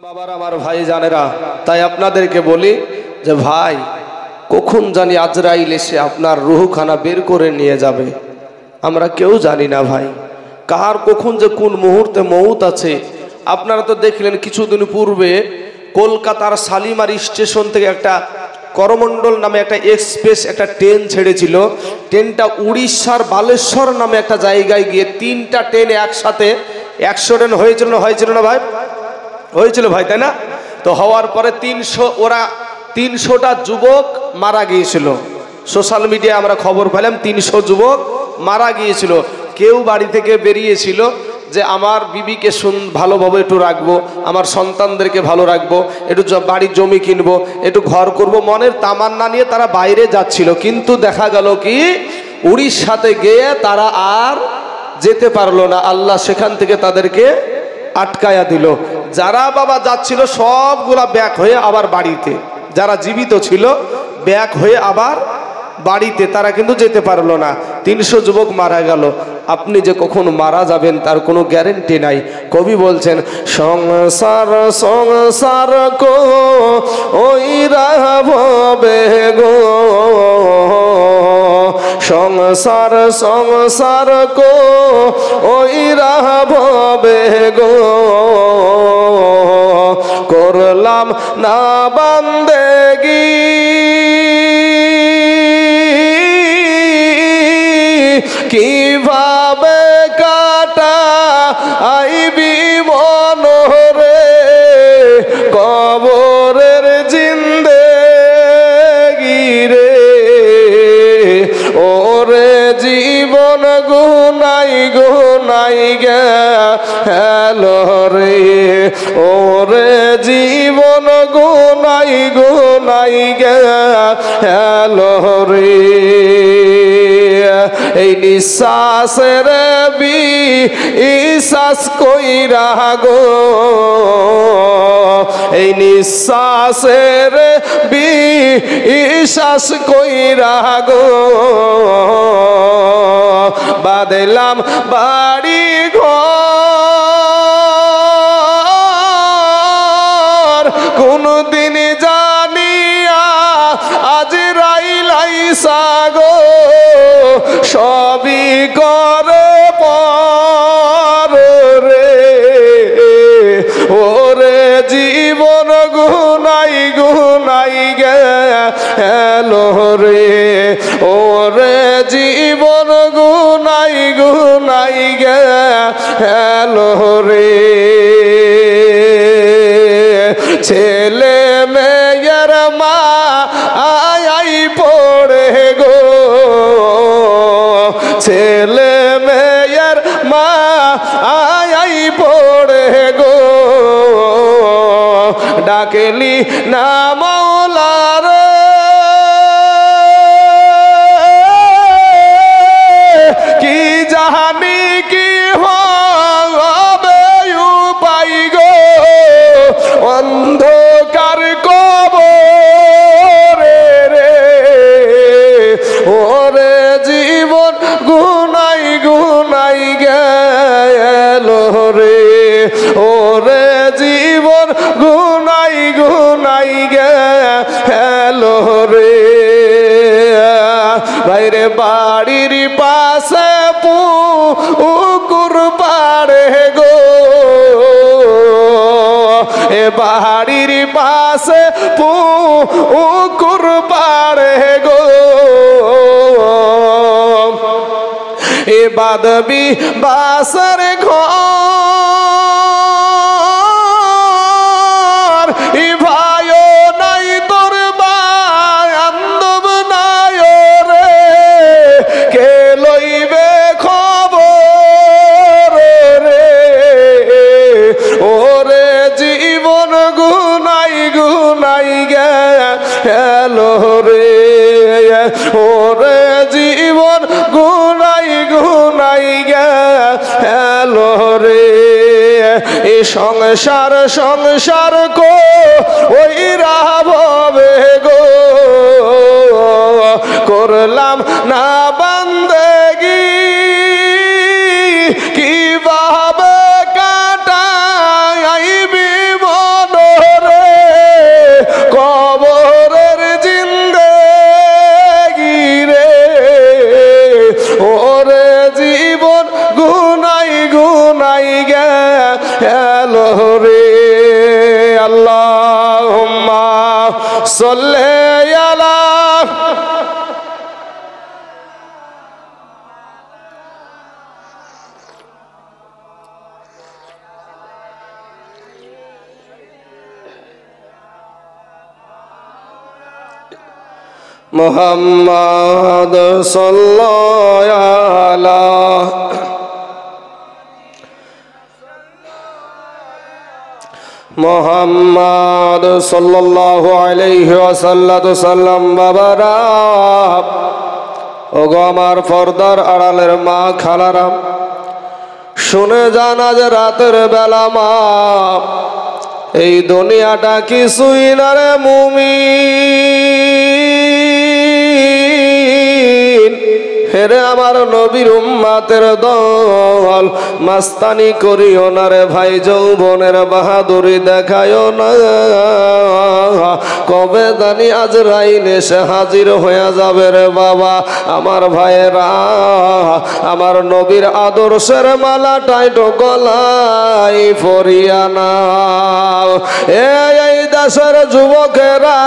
বাবার আমার ভাই জানেরা, তাই আপনাদেরকে বলি যে ভাই কখন জানি আজরাইল এসে আপনার রূহখানা বের করে নিয়ে যাবে, আমরা কেউ জানি না ভাই। কার কখন যে কোন মুহূর্তে মৌত আছে। আপনারা তো দেখলেন কিছুদিন পূর্বে কলকাতার শালিমারি স্টেশন থেকে একটা করমণ্ডল নামে একটা এক্সপ্রেস একটা ট্রেন ছেড়েছিল। ট্রেনটা উড়িষ্যার বালেশ্বর নামে একটা জায়গায় গিয়ে তিনটা ট্রেন একসাথে অ্যাক্সিডেন্ট হয়েছিল না হয়েছিল না ভাই? হয়েছিল ভাই, তাই না? তো হওয়ার পরে 300টা যুবক মারা গিয়েছিল। সোশ্যাল মিডিয়ায় আমরা খবর পেলাম 300 যুবক মারা গিয়েছিল। কেউ বাড়ি থেকে বেরিয়েছিল যে আমার বিবিকে ভালোভাবে একটু রাখবো, আমার সন্তানদেরকে ভালো রাখবো, একটু বাড়ির জমি কিনবো, একটু ঘর করব, মনের তামান্না নিয়ে তারা বাইরে যাচ্ছিল। কিন্তু দেখা গেল কি উড়িষ্যাতে গিয়ে তারা আর যেতে পারলো না। আল্লাহ সেখান থেকে তাদেরকে আটকায়া দিল। যারা বাবা যাচ্ছিল সবগুলা ব্যাক হয়ে আবার বাড়িতে, যারা জীবিত ছিল ব্যাক হয়ে আবার বাড়িতে, তারা কিন্তু যেতে পারলো না। 300 যুবক মারা গেল। আপনি যে কখন মারা যাবেন তার কোনো গ্যারেন্টি নাই। কবি বলছেন সংসার সংসার কো ওই রাবে গো, সংসার সংসার কো ওই রাবে গো, করলাম না বান্দেগি কিভাবে কাটা আইবি মনোরে কবরের জিন্দেগি রে, ওরে জীবন গুনাই গুনাই গেল রে, ওরে জীবন গুনাই গুনাই গেল রে। এই নিঃশ্বাসের বিশ্বাস কইরা গো, এই নিঃশ্বাসের বিশ্বাস কইরা গো, বাঁধলাম বাড়ি ঘর, কোনদিন জানিয়া আজরাইল আইসা গো, সবই করে পর রে, ওরে জীবন গুনাই গুনাই গেল রে, ওরে জীবন গুনাই গুনাই গেল রে। ছেলে মেয়ের মা আই পড়ে গো, ছেলে মেয়ের মা আই পড়ে গো, ডাকেলি না মৌলার কি জানি কি হবে উপাই গো, অন্ধকার কবরে রে, ওরে জীবন গুনাই গুনাই গেল রে, ওরে জীবন গুনাই গুনাই গেল রে। বাইরে বাড়ির পাশে পুকুর পাড়ে গো, এ বাড়ির পাশে পুকুর পাড়ে গো, এ বাদবি বাসর ঘর, ই ভাইও নাই তোর বান্ধব নাই রে, কে লইবে খবর রে, ওরে জীবন গুনাই গুনাই গেল রে, ওরে জীবন গুনাই গুনাই গেল রে। এ সংসার সংসার কো ওই রাবে গো, করলাম না বান্দেগি কিভাবে কাটাইবি মন সাল্লি আলা মুহাম্মদ সাল্লাল্লাহু আলাইহি মুহাম্মদ সাল্লাল্লাহু আলাইহি ওয়াসাল্লাম। বাবারা, ওগো আমার পর্দার আড়ালের মা খালারা, শুনে যান আজ রাতের বেলা মা, এই দুনিয়াটা কিছুই না রে মুমিন। হেরে আমার নবীর উম্মাতের দল, মাস্তানি করিও না রে ভাই, যৌবনের বাহাদুরি দেখায়ও না। কবে জানি আজরাইল এসে হাজির হয়ে যাবে রে বাবা। আমার ভাইয়েরা, আমার নবীর আদর্শের মালাটাই তো গলায় পরিয়া নাও। এই দেশের যুবকেরা,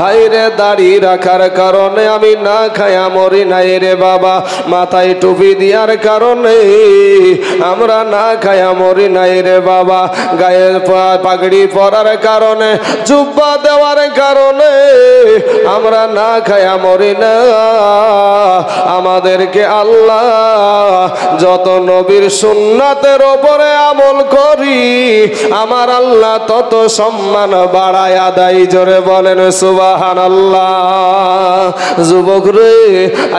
ভাইরে দাড়ি রাখার কারণে আমি না খায়া মরি নাই রে বাবা। মাথায় টুপি দেওয়ার কারণে আমরা না খায়া মরি নাই রে বাবা। গায়ে পাগড়ি পরার কারণে, জুব্বা দেওয়ার কারণে আমরা না খায়া মরি না। আমাদেরকে আল্লাহ যত নবীর সুন্নাতের ওপরে আমল করি, আমার আল্লাহ তত সম্মান বাড়ায় আদায়। জোরে বলেন সুবহানাল্লাহ। যুবক রে,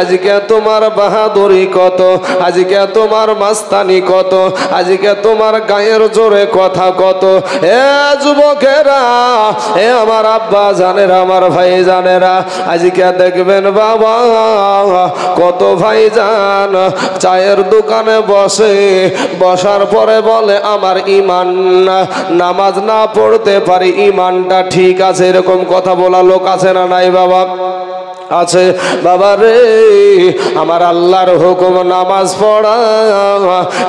আজকে তোমার বাহাদুরি কত, আজকে তোমার মাস্তানি কত, আজকে তোমার গায়ের জোরে কথা কত। এ যুবকেরা, এ আমার আব্বা জানেরা, আমার ভাই জানেরা, আজকে দেখবেন বাবা কত ভাই জান চায়ের দোকানে বসে, বসার পরে বলে আমার ইমান, নামাজ না পড়তে পারি, ইমানটা ঠিক আছে, এরকম কথা বলা লোক আছে না নাই বাবা? আছে বাবা রে। আমার আল্লাহর হুকুম নামাজ পড়া,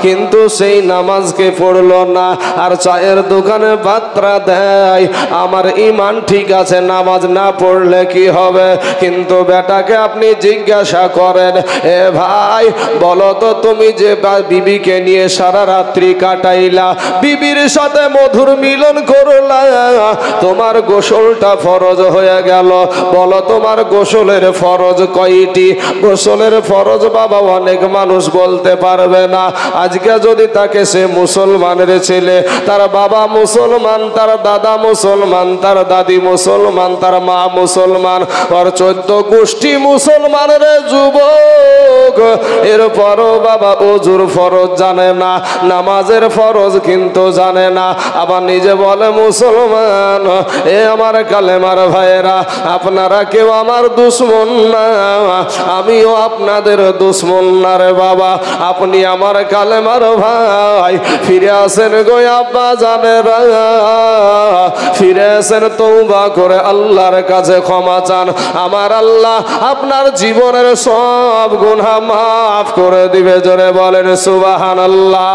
কিন্তু সেই নামাজকে পড়লো না, আর চায়ের দোকানে বাত্রা দেয়। আমার ইমান ঠিক আছে, নামাজ না পড়লে কি হবে? কিন্তু বেটাকে আপনি জিজ্ঞাসা করেন, এ ভাই বলো তো, তুমি যে বিবিকে নিয়ে সারা রাত্রি কাটাইলা, বিবির সাথে মধুর মিলন করলা, তোমার গোসলটা ফরজ হয়ে গেল, বলো তোমার গোসলের ফরজ কয়টি? গোসলের ফরজ বাবা অনেক মানুষ বলতে পারবে না। আজকে যদি তাকে সে মুসলমানের ছেলে, তার বাবা মুসলমান, তার দাদা মুসলমান, তার দাদি মুসলমান, তার মা মুসলমান, আর 14 গোষ্ঠী মুসলমানের যুবক, এরপরও বাবা ওজুর ফরজ জানে না, নামাজের ফরজ কিন্তু জানে না, আবার নিজে বলে মুসলমান। এ আমার কালেমার ভাইয়েরা, আপনারা কেউ আমার দুশ্মন না, আমিও আপনাদের দুশ্মন না রে বাবা। আপনি আমার কালেমার ভাই, ফিরে আসেন গো আব্বা জানেরা, ফিরে আসেন, তওবা করে আল্লাহর কাছে ক্ষমা চান। আমার আল্লাহ আপনার জীবনের সব গুনাহ মাফ করে দিবে। জোরে বলেন সুবহানাল্লাহ।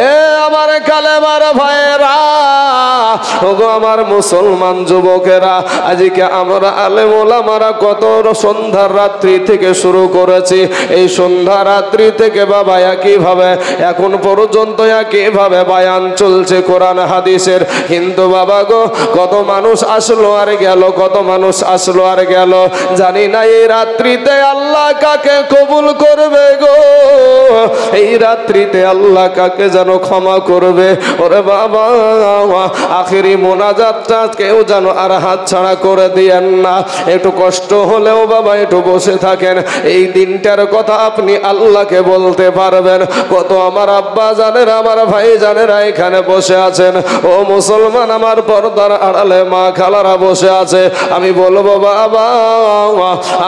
এ আমার কালেমার ভাইয়েরা, ওগো আমার মুসলমান যুবকেরা, আজকে আমরা আলেম ওলামারা কত সন্ধ্যার রাত্রি থেকে শুরু করেছি। এই সন্ধ্যা রাত্রি থেকে বাবা একইভাবে এখন পর্যন্ত একইভাবে বায়ান চলছে কোরআন হাদিসের। কিন্তু বাবা গো, কত মানুষ আসলো আর গেল, কত মানুষ আসলো আর গেল, জানি না এই রাত্রিতে আল্লাহ কাকে কবুল করবে গো, এই রাত্রিতে আল্লাহ কাকে যেন ক্ষমা করবে। ওরে বাবা, আখেরি মোনাজাতটা কেউ যেন আর হাত ছাড়া করে দিয়েন না। একটু কষ্ট হলেও বাবা একটু বসে থাকেন, এই দিনটার কথা আপনি আল্লাহকে বলতে পারবেন। কত আমার আব্বা জানেরা, আমার ভাই জানেরা এখানে বসে আছেন। ও মুসলমান, আমার পর্দার আড়ালে মা খালারা বসে আছে। আমি বলবো বাবা,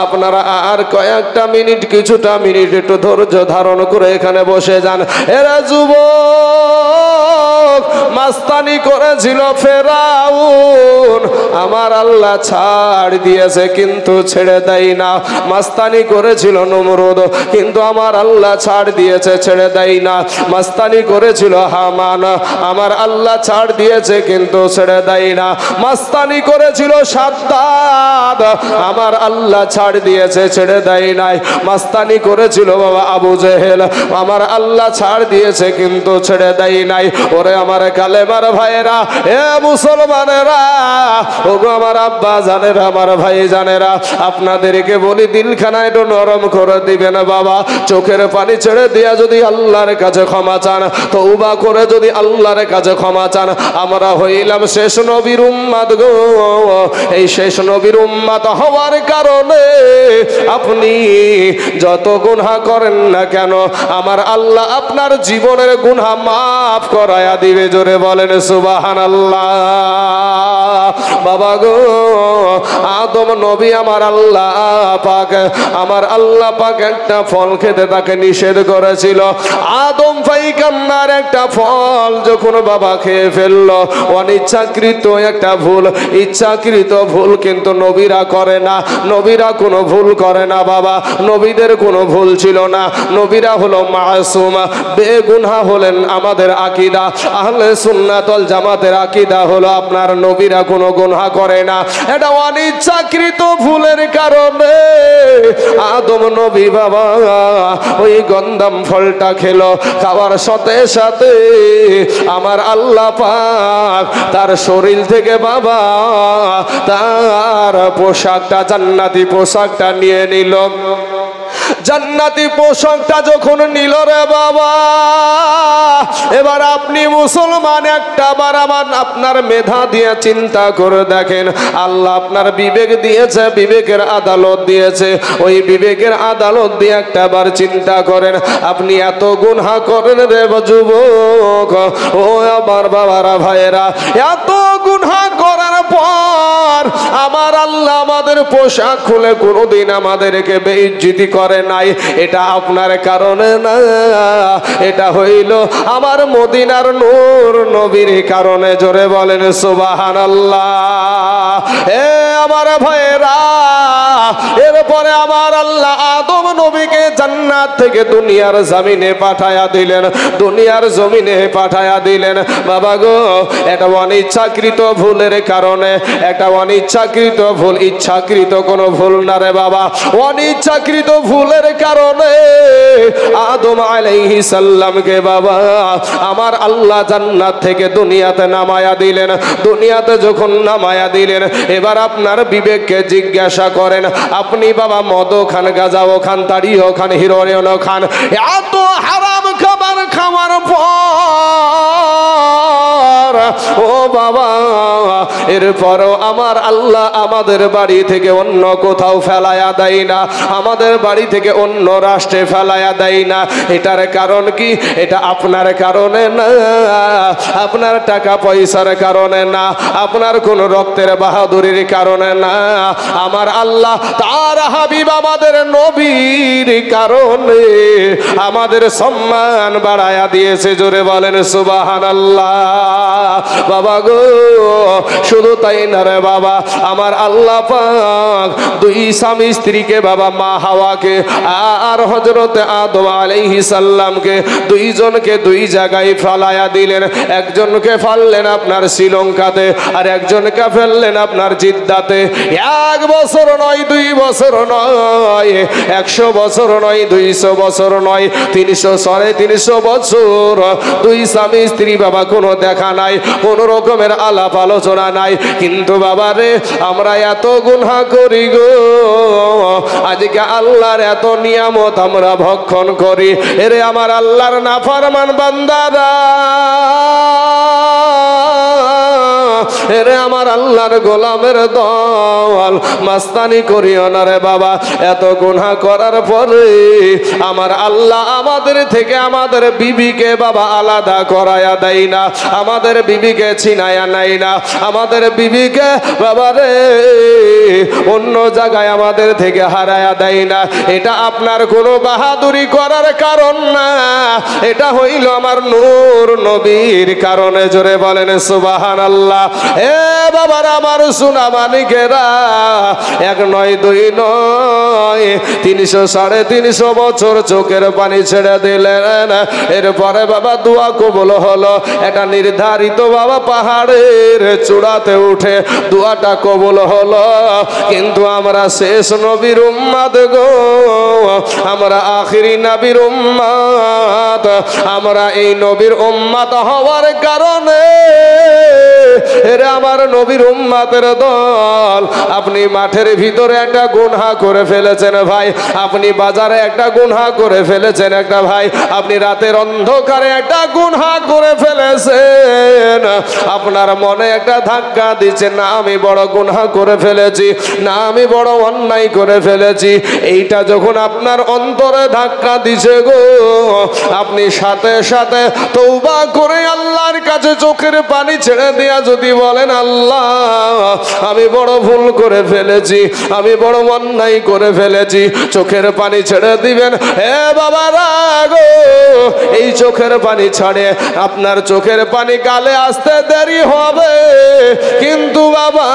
আপনারা আর কয়েকটা মিনিট, কিছুটা মিনিট একটু ধৈর্য ধারণ করে এখানে বসে যান। এরা যুবক মাস্তানি করেছিল, ফেরাউন আমার আল্লাহ ছাড় দিয়েছে কিন্তু ছেড়ে দেয় না। মাস্তানি করেছিল নমরুদ কিন্তু আমার আল্লাহ ছাড় দিয়েছে ছেড়ে দেয় না। মাস্তানি করেছিল হামান আমার আল্লাহ ছাড় দিয়েছে কিন্তু ছেড়ে দেয় না। মাস্তানি করেছিল সাদ্দাদ আমার আল্লাহ ছাড় দিয়েছে ছেড়ে দেয় নাই। মাস্তানি করেছিল বাবা আবু জেহেল আমার আল্লাহ ছাড় দিয়েছে কিন্তু ছেড়ে দেয় নাই। ওরে আমার কালেমার ভাইয়েরা, এ মুসলমানেরা, ওগো আমার আব্বা জানেরা, আমার ভাই জানেরা, আপনাদেরকে বলি দিলখানা একটু নরম করে দিবেন বাবা। চোখের পানি ছেড়ে দিয়া যদি আল্লাহর কাছে ক্ষমা চান, তওবা করে যদি আল্লাহর কাছে ক্ষমা চান, আমরা হইলাম শেষ নবীর উম্মত গো। এই শেষ নবীর উম্মত হওয়ার কারণে আপনি যত গুনাহ করেন না কেন আমার আল্লাহ আপনার জীবনের গুনাহ মাফ করায়া দিবে। জোরে বলেন সুবহানাল্লাহ। বাবা গো, আদম নবী আমার আল্লাহ পাক একটা ফল খেতে তাকে নিষেধ করেছিল। আদম পয়গম্বর একটা ফল যখন বাবা খেয়ে ফেললো, অনিচ্ছাকৃত একটা ভুল, ইচ্ছাকৃত ভুল কিন্তু নবীরা করে না। নবীরা কোনো ভুল করে না বাবা, নবীদের কোনো ভুল ছিল না। নবীরা হলো মাসুম, বেগুনাহ হলেন আমাদের আকীদা। আহলে সুন্নাত ওয়াল জামাতের আকীদা হলো আপনার নবীরা কোনো গুনাহ করে না। এটা অনিচ্ছাকৃত ভুলের কারণে আদম নবী বাবা ওই গন্ধম ফলটা খেলো। খাওয়ার সাথে সাথে আমার আল্লাহ পাক তার শরীর থেকে বাবা তার পোশাকটা, জান্নাতি পোশাকটা নিয়ে নিল। জান্নাতি পোশাকটা যখন নিল রে বাবা, এবার আপনি মুসলমান একটা বার আমার আপনার মেধা দিয়ে চিন্তা করে দেখেন। আল্লাহ আপনার বিবেক দিয়েছে, বিবেকের আদালত দিয়েছে। ওই বিবেকের আদালত দিয়ে একটা বার চিন্তা করেন, আপনি এত গুনাহ করেন রে যুবক, ও আমার বাবারা ভাইয়েরা, এত গুনাহ করার পর আমার আল্লাহ আমাদের পোশাক খুলে কোনোদিন আমাদেরকে বেইজ্জতি করে নাই। এটা আপনার কারণে না, এটা হইল আমার মদিনার নূর নবীর কারণে। জোরে বলেন সুবহানাল্লাহ। এ আমার ভাইয়েরা, এরপরে আমার আল্লাহ আদম নবীকে জান্নাত থেকে দুনিয়ার জমিনে পাঠায়া দিলেন, দুনিয়ার জমিনে পাঠায়া দিলেন। বাবা গো, এটা অনিচ্ছাকৃত ভুলের কারণে, এটা অনিচ্ছাকৃত ভুল, ইচ্ছাকৃত কোনো ভুল না রে বাবা। অনিচ্ছাকৃত ভুলের কারণে আদম আলাইহিস সালামকে বাবা আমার আল্লাহ জান্নাত থেকে দুনিয়াতে নামায়া দিলেন। দুনিয়াতে যখন নামায়া দিলেন, এবার আপনার বিবেককে জিজ্ঞাসা করেন, আপনি বাবা মদও খান, গাঁজাও খান, তাড়িও খান, হিরোইনও খান, এত হারাম খাবার খাওয়ার পর ও বাবা এরপরও আমার আল্লাহ আমাদের বাড়ি থেকে অন্য কোথাও ফেলায়া দেয় না, আমাদের বাড়ি থেকে অন্য রাষ্ট্রে ফেলায়া দেয় না। এটার কারণ কি? এটা আপনার কারণে না, আপনার টাকা পয়সার কারণে না, আপনার কোন রক্তের বাহাদুরির কারণে না। আমার আল্লাহ তার হাবিব আমাদের নবীর কারণে আমাদের সম্মান বাড়ায়া দিয়েছে। জোরে বলেন সুবহানাল্লাহ। বাবা গো, শুধু তাই না রে বাবা, আমার আল্লাহ পাক দুই স্বামী স্ত্রীকে বাবা মা হাওয়াকে আর হযরতে আদম আলাইহিস সালামকে দুইজনকে দুই জায়গায় ফেলায়া দিলেন। একজনকে ফেললেন আপনার শ্রীলঙ্কাতে, আর একজনকে ফেললেন আপনার জিদ্দাতে। 1 বছর নয়, 2 বছর নয়, 100 বছর নয়, 200 বছর নয়, 300 বছর দুই স্বামী স্ত্রী বাবা কোনো দেখা নাই, কোন রকমের আলাপ আলোচনা নাই। কিন্তু বাবা রে, আমরা এত গুনাহ করি গো, আজকে আল্লাহর এত নিয়ামত আমরা ভক্ষণ করি। এরে আমার আল্লাহর নাফরমান বান্দারা, এরে আমার আল্লাহর গোলামের দল, মাস্তানি করিও না রে বাবা। এত গুনাহ করার পরে আমার আল্লাহ আমাদের থেকে আমাদের বিবিকে বাবা আলাদা করায়া দেয় না, আমাদের বিবিকে ছিনায়া নাই না, আমাদের বিবিকে বাবা রে অন্য জায়গায় আমাদের থেকে হারায়া দেয় না। এটা আপনার কোনো বাহাদুরি করার কারণ না, এটা হইল আমার নূর নবীর কারণে। জোরে বলেন সুবহানাল্লাহ। এ বাবারা আমার সোনা মানিকেরা, এক নয় দুই নয় 300 350 বছর চোখের পানি ছেড়ে দিলেন। এরপরে বাবা দোয়া কবুল হলো। এটা নির্ধারিত বাবা পাহাড়ের চূড়াতে উঠে দোয়াটা কবুল হলো। কিন্তু আমরা শেষ নবীর উম্মত গো, আমরা আখিরি নবীর উম্মত, আমরা এই নবীর উম্মত হওয়ার কারণে এরা আমার নবীর উম্মতের দল। আপনি মাঠের ভিতরে একটা গুনাহ করে ফেলেছেন ভাই, আপনি বাজারে একটা গুনাহ করে ফেলেছেন একটা ভাই, আপনি রাতের অন্ধকারে একটা গুনাহ করে ফেলেছেন। আপনার মনে একটা ধাক্কা দিচ্ছেন, না আমি বড় গুনাহ করে ফেলেছি, না আমি বড় অন্যায় করে ফেলেছি। এইটা যখন আপনার অন্তরে ধাক্কা দিছে গো, আপনি সাথে সাথে তওবা করে আল্লাহর কাছে চোখের পানি ছেড়ে দিয়া যদি বলেন আল্লাহ আমি বড় ভুল করে ফেলেছি, আমি বড় অন্যায় করে ফেলেছি, চোখের পানি ছেড়ে দিবেন। হে বাবারা গো, এই চোখের পানি ছাড়ে আপনার চোখের পানি গালে আসতে দেরি হবে, কিন্তু বাবা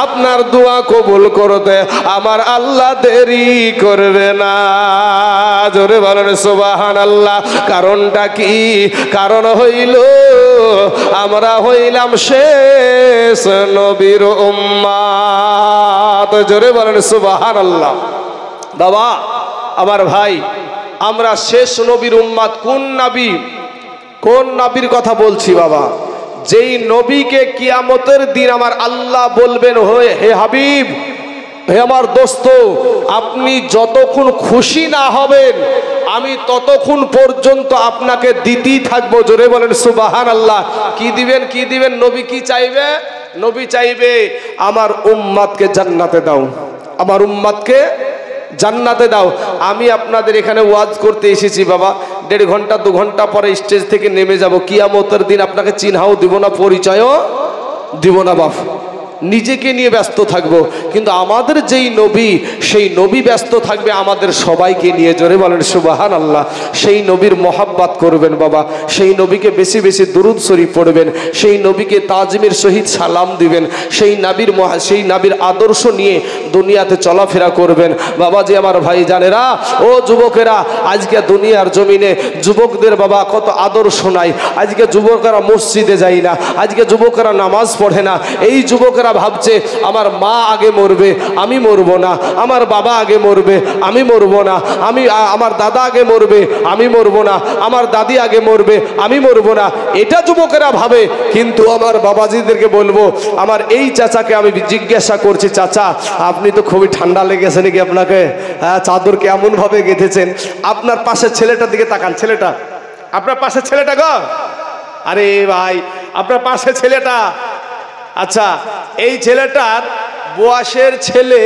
আপনার দোয়া কবুল করতে আমার আল্লাহ দেরি করবে না। জোরে বলেন সুবহানাল্লাহ। কারণটা কি? কারণ হইল আমরা হইলাম শেষ নবীর উম্মত। জোরে বলেন সুবহানাল্লাহ। বাবা আমার ভাই, আমরা শেষ নবীর উম্মত। কোন নবী? কোন নবীর কথা বলছি বাবা? যেই নবীকে কিয়ামতের দিন আমার আল্লাহ বলবেন, হে হাবিব, হে আমার দোস্ত, আপনি যতক্ষণ খুশি না হবেন আমি ততক্ষণ পর্যন্ত আপনাকে দিতেই থাকবো। জোরে বলেন সুবহানাল্লাহ। কি দিবেন? কি দিবেন? নবী কি চাইবে? নবী চাইবে আমার উম্মতকে জান্নাতে দাও, আমার উম্মতকে জান্নাতে দাও। আমি আপনাদের এখানে ওয়াজ করতে এসেছি বাবা, 1.5 ঘন্টা 2 ঘন্টা পরে স্টেজ থেকে নেমে যাব। কিয়ামতের দিন আপনাকে চিনহাও দিব না, পরিচয়ও দিব না বাপ, নিজেকে নিয়ে ব্যস্ত থাকবো। কিন্তু আমাদের যেই নবী, সেই নবী ব্যস্ত থাকবে আমাদের সবাইকে নিয়ে। জোরে বলেন সুবহানাল্লাহ। সেই নবীর মহাব্বত করবেন বাবা, সেই নবীকে বেশি বেশি দুরূদ শরীফ পড়বেন, সেই নবীকে তাজমির সহিত সালাম দিবেন, সেই নবীর আদর্শ নিয়ে দুনিয়াতে চলাফেরা করবেন। বাবাজি আমার ভাই জানেরা, ও যুবকেরা, আজকে দুনিয়ার জমিনে যুবকদের বাবা কত আদর্শ নাই। আজকে যুবকেরা মসজিদে যায় না, আজকে যুবকেরা নামাজ পড়ে না। এই যুবকেরা ভাবছে আমার মা আগে মরবে, আমি মরবো না, আমার বাবা আগে মরবে, আমি মরবো না, আমার দাদা আগে মরবে, আমি মরবো না, আমার দাদি আগে মরবে, আমি মরবো না। এটা যুবকেরা ভাবে। কিন্তু আমার বাবাজিদেরকে বলবো, আমার এই চাচাকে আমি জিজ্ঞাসা করছি, চাচা আপনি তো খুবই ঠান্ডা লেগেছে নাকি আপনাকে? হ্যাঁ, চাদর কেমন ভাবে গেঁথেছেন? আপনার পাশে ছেলেটার দিকে তাকান, ছেলেটা, আপনার পাশে ছেলেটা গো, আরে ভাই আপনার পাশে ছেলেটা, আচ্ছা এই ছেলেটার বয়সের ছেলে,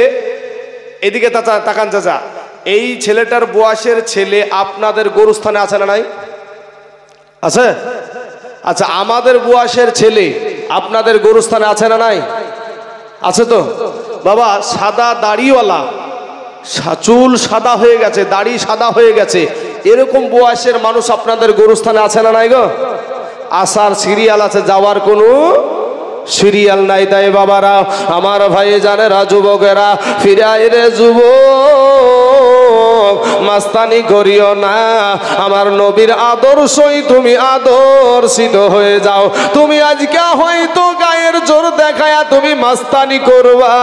এদিকে তাকান চাচা, এই ছেলেটার বয়সের ছেলে আপনাদের গরুস্থানে আছে না নাই? আছে? আচ্ছা আমাদের বয়সের ছেলে আপনাদের গরুস্থানে আছে না নাই? আছে তো বাবা। সাদা দাড়িওয়ালা, চুল সাদা হয়ে গেছে, দাড়ি সাদা হয়ে গেছে, এরকম বয়সের মানুষ আপনাদের গরুস্থানে আছে না নাই গো? আসার সিরিয়াল আছে, যাওয়ার কোনো সিরিয়াল নাই। তাই বাবারা আমার ভাই জানেরা, যুবকেরা, ফিরাই রে যুবক, মাস্তানি করিও না, আমার নবীর আদর্শই তুমি আদর্শিত হয়ে যাও। তুমি আজকে হয়তো গায়ের জোর দেখায়া তুমি মাস্তানি করবা,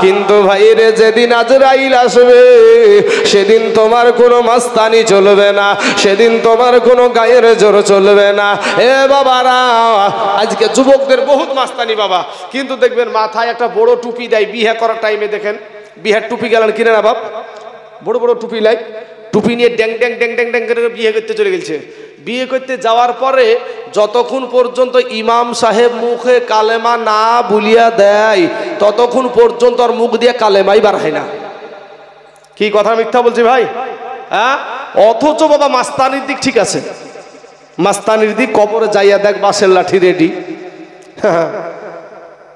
কিন্তু ভাই রে যেদিন আজরাইল আসবে সেদিন তোমার কোনো মাস্তানি চলবে না, সেদিন তোমার কোনো গায়ের জোর চলবে না। এ বাবারা, আজকে যুবকদের বহুত মাস্তানি বাবা, কিন্তু দেখবেন মাথায় একটা বড় টুপি দেয় বিয়ে করার টাইমে। দেখেন বিয়ের টুপি গেলেন কিনে না বাপ, বড় বড় টুপি লাই, টুপি নিয়ে ড্যাং ড্যাং ড্যাং ড্যাং ড্যাং করে বিয়ে করতে চলে গেছে। বিয়ে করতে যাওয়ার পরে যতক্ষণ পর্যন্ত ইমাম সাহেব মুখে কালেমা না বুলিয়া দেয় ততক্ষণ পর্যন্ত আর মুখ দিয়ে কালেমাই বার হয় না। কি কথা মিথ্যা বলছি ভাই? হ্যাঁ, অথচ বাবা মাস্তানির দিক ঠিক আছে, মাস্তানির দিক কবরে যাইয়া দেখ বাঁশের লাঠি রেডি।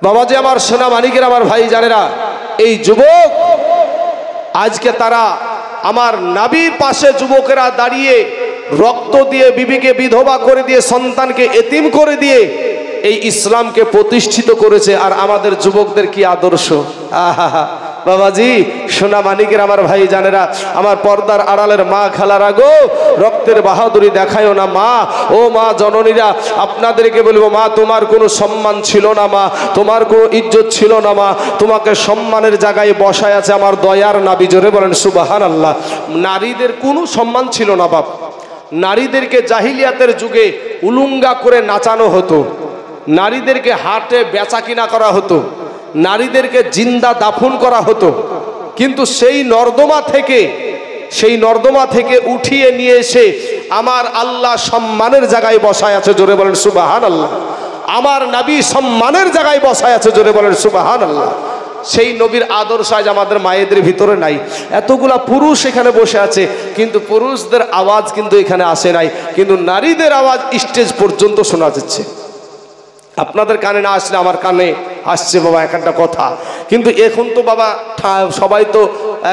বাবাজি আমার সোনা মানিকের, আমার ভাই জানেরা, এই যুবক আজকে তারা আমার নবীর পাশে যুবকেরা দাঁড়িয়ে রক্ত দিয়ে বিবিকে বিধবা করে দিয়ে সন্তানকে এতিম করে দিয়ে এই ইসলামকে প্রতিষ্ঠিত করেছে। আর আমাদের যুবকদের কি আদর্শ! আহা বাবাজি সোনা মানিকের, আমার ভাই জানেরা, আমার পর্দার আড়ালের মা খালারা গো, রক্তের বাহাদুরি দেখায়ও না মা। ও মা জননীরা, আপনাদেরকে বলবো মা, তোমার কোনো সম্মান ছিল না মা, তোমার কোনো ইজ্জত ছিল না মা, তোমাকে সম্মানের জায়গায় বসায় আছে আমার দয়ার নবী। জোরে বলেন সুবহানাল্লাহ। নারীদের কোনো সম্মান ছিল না বাপ। নারীদেরকে জাহিলিয়াতের যুগে উলুঙ্গা করে নাচানো হতো, নারীদেরকে হাটে বেচা কিনা করা হতো, নারীদেরকে জিন্দা দাফন করা হতো। কিন্তু সেই নর্দমা থেকে উঠিয়ে নিয়ে এসে আমার আল্লাহ সম্মানের জায়গায় বসায় আছে। জোরে বলেন সুবহানাল্লাহ। আমার নবী সম্মানের জায়গায় বসায় আছে। জোরে বলেন সুবহানাল্লাহ। সেই নবীর আদর্শ আজ আমাদের মায়েদের ভিতরে নাই। এতগুলা পুরুষ এখানে বসে আছে, কিন্তু পুরুষদের আওয়াজ কিন্তু এখানে আসে নাই, কিন্তু নারীদের আওয়াজ স্টেজ পর্যন্ত শোনা যাচ্ছে। আপনাদের কানে না আসলে আমার কানে আসছে বাবা এক একটা কথা। কিন্তু এখন তো বাবা সবাই তো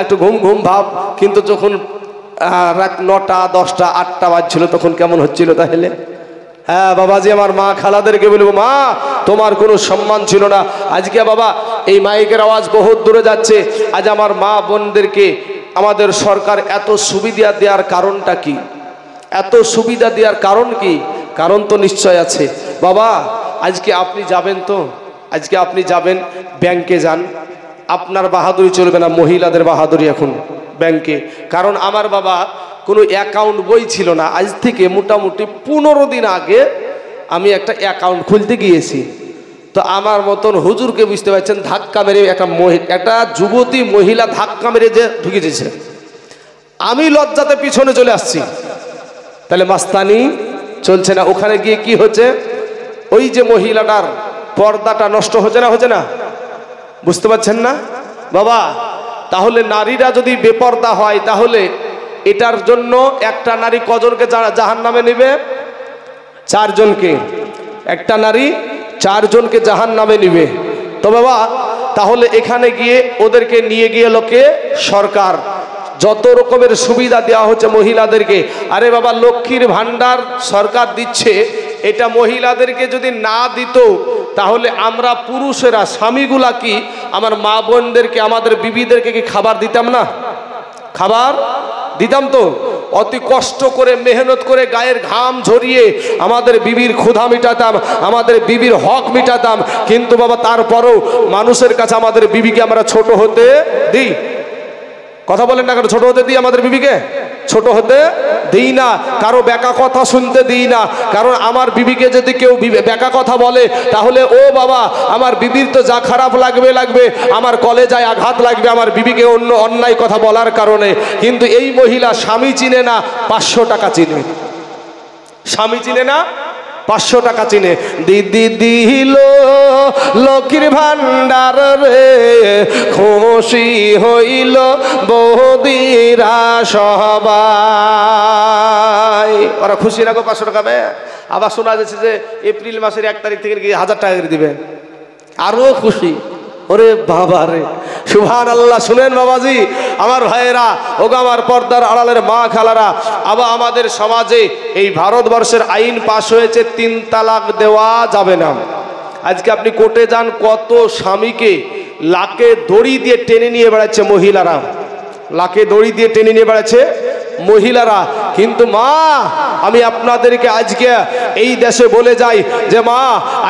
একটু ঘুম ঘুম ভাব, কিন্তু যখন রাত 9টা 10টা 8টা বাজছিল তখন কেমন হচ্ছিল তাহলে? হ্যাঁ বাবাজি আমার মা খালাদেরকে বলবো, মা তোমার কোনো সম্মান ছিল না। আজকে বাবা এই মাইকের আওয়াজ বহুত দূরে যাচ্ছে। আজ আমার মা বোনদেরকে আমাদের সরকার এত সুবিধা দেওয়ার কারণটা কি? এত সুবিধা দেওয়ার কারণ কি? কারণ তো নিশ্চয় আছে বাবা। আজকে আপনি যাবেন তো, আজকে আপনি যাবেন ব্যাংকে যান, আপনার বাহাদুরি চলবে না, মহিলাদের বাহাদুরি এখন ব্যাংকে। কারণ আমার বাবা কোনো অ্যাকাউন্ট বই ছিল না। আজ থেকে মোটামুটি 15 দিন আগে আমি একটা অ্যাকাউন্ট খুলতে গিয়েছি। তো আমার মতন হুজুরকে বুঝতে পারছেন, ধাক্কা মেরে একটা যুবতী মহিলা ধাক্কা মেরে যে ঢুকে দিয়েছে। আমি লজ্জাতে পিছনে চলে আসছি। তাহলে মাস্তানি চলছে না। ওখানে গিয়ে কি হচ্ছে, ওই যে মহিলাটার পর্দাটা নষ্ট হচ্ছে না? বুঝতে পারছেন না বাবা? তাহলে নারীরা যদি বেপর্দা হয় তাহলে এটার জন্য একটা নারী কজনকে জাহান্নামে নেবে? 4 জনকে। একটা নারী 4 জনকে জাহান্নামে নেবে। তো বাবা তাহলে এখানে গিয়ে ওদেরকে নিয়ে গিয়ে লোকে সরকার যত রকমের সুবিধা দেওয়া হচ্ছে মহিলাদেরকে। আরে বাবা লক্ষ্মীর ভান্ডার সরকার দিচ্ছে, এটা মহিলাদেরকে যদি না দিত তাহলে আমরা পুরুষেরা স্বামীগুলা কি আমার মা বোনদেরকে আমাদের বিবিদেরকে কি খাবার দিতাম না? খাবার দিতাম তো। অতি কষ্ট করে মেহনত করে গায়ের ঘাম ঝরিয়ে আমাদের বিবির ক্ষুধা মিটাতাম, আমাদের বিবির হক মিটাতাম। কিন্তু বাবা তারপরেও মানুষের কাছে আমাদের বিবিকে আমরা ছোট হতে দিই। কথা বলেন না কেন? ছোট হতে দিই আমাদের বিবিকে? ছোট হতে দিই না। কারো বেকা কথা শুনতে দিই না। কারণ আমার বিবিকে যদি কেউ বেকা কথা বলে তাহলে ও বাবা আমার বিবির তো যা খারাপ লাগবে, আমার কলেজায় আঘাত লাগবে আমার বিবিকে অন্য অন্যায় কথা বলার কারণে। কিন্তু এই মহিলা স্বামী চিনে না, 500 টাকা চিনে। স্বামী চিনে না, 500 টাকা চিনে। দিদি দিল লক্ষ্মীর ভান্ডার রে, খুশি হইল বৌদিরা সবাই। ওরা খুশি রাখো 500 টাকা। আবার শোনা যাচ্ছে যে এপ্রিল মাসের 1 তারিখ থেকে 1000 টাকা করে দিবে, আরো খুশি। ওরে বাবা রে, সুবহানাল্লাহ। শুনেন বাবাজি আমার ভাইয়েরা, ওগো আমার পর্দার আড়ালের মা খালারা, আবার আমাদের সমাজে এই ভারতবর্ষের আইন পাশ হয়েছে 3 তালাক দেওয়া যাবে না। আজকে আপনি কোর্টে যান, কত স্বামীকে লাকে দড়ি দিয়ে টেনে নিয়ে বেড়াচ্ছে মহিলারা, লাকে দড়ি দিয়ে টেনে নিয়ে বেড়াচ্ছে মহিলারা। কিন্তু মা আমি আপনাদেরকে আজকে এই দেশে বলে যাই যে মা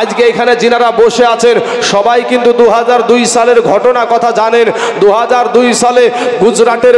আজকে এখানে যিনারা বসে আছেন সবাই কিন্তু 2002 সালের ঘটনা কথা জানেন। 2002 সালে গুজরাটের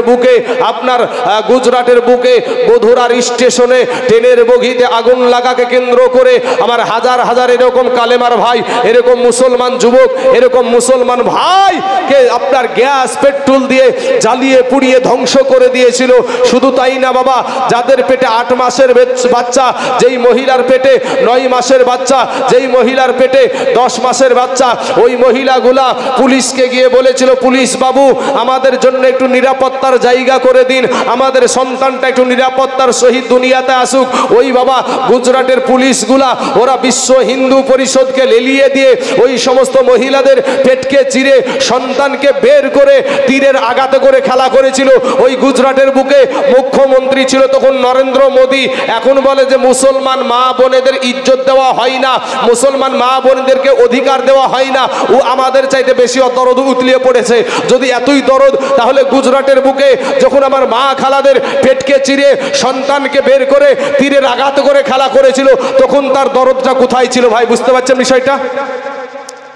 বুকে বধুরার স্টেশনে ট্রেনের বগিতে আগুন লাগাকে কেন্দ্র করে আমার হাজার হাজার এরকম কালেমার ভাই, এরকম মুসলমান যুবক, এরকম মুসলমান ভাই কে আপনার গ্যাস পেট্রোল দিয়ে জ্বালিয়ে পুড়িয়ে ধ্বংস করে দিয়েছিল। শুধু তাই না বাবা, যাদের পেটে 8 মাসের বাচ্চা, যেই মহিলার পেটে 9 মাসের বাচ্চা, যেই মহিলার পেটে 10 মাসের বাচ্চা, ওই মহিলাগুলা পুলিশকে গিয়ে বলেছিল, পুলিশ বাবু আমাদের জন্য একটু নিরাপত্তার জায়গা করে দিন, আমাদের সন্তানটা একটু নিরাপত্তার সহিত দুনিয়াতে আসুক। ওই বাবা গুজরাটের পুলিশগুলা ওরা বিশ্ব হিন্দু পরিষদকে লেলিয়ে দিয়ে ওই সমস্ত মহিলাদের পেটকে চিরে সন্তানকে বের করে তীরের আঘাতে করে খেলা করেছিল। ওই গুজরাটের বুকে মুখ্যমন্ত্রী ছিল তখন নরেন্দ্র মোদী। এখন বলে যে মুসলমান মা বোনেদের ইজ্জত দেওয়া হয় না, মুসলমান মা বোনেদেরকে অধিকার দেওয়া হয় না, ও আমাদের চাইতে বেশি দরদ উতলিয়ে পড়েছে। যদি এতই দরদ, তাহলে গুজরাটের বুকে যখন আমার মা খালাদের পেটকে চিরে সন্তানকে বের করে তীরের আঘাত করে খেলা করেছিল, তখন তার দরদটা কোথায় ছিল? ভাই বুঝতে পারছেন বিষয়টা?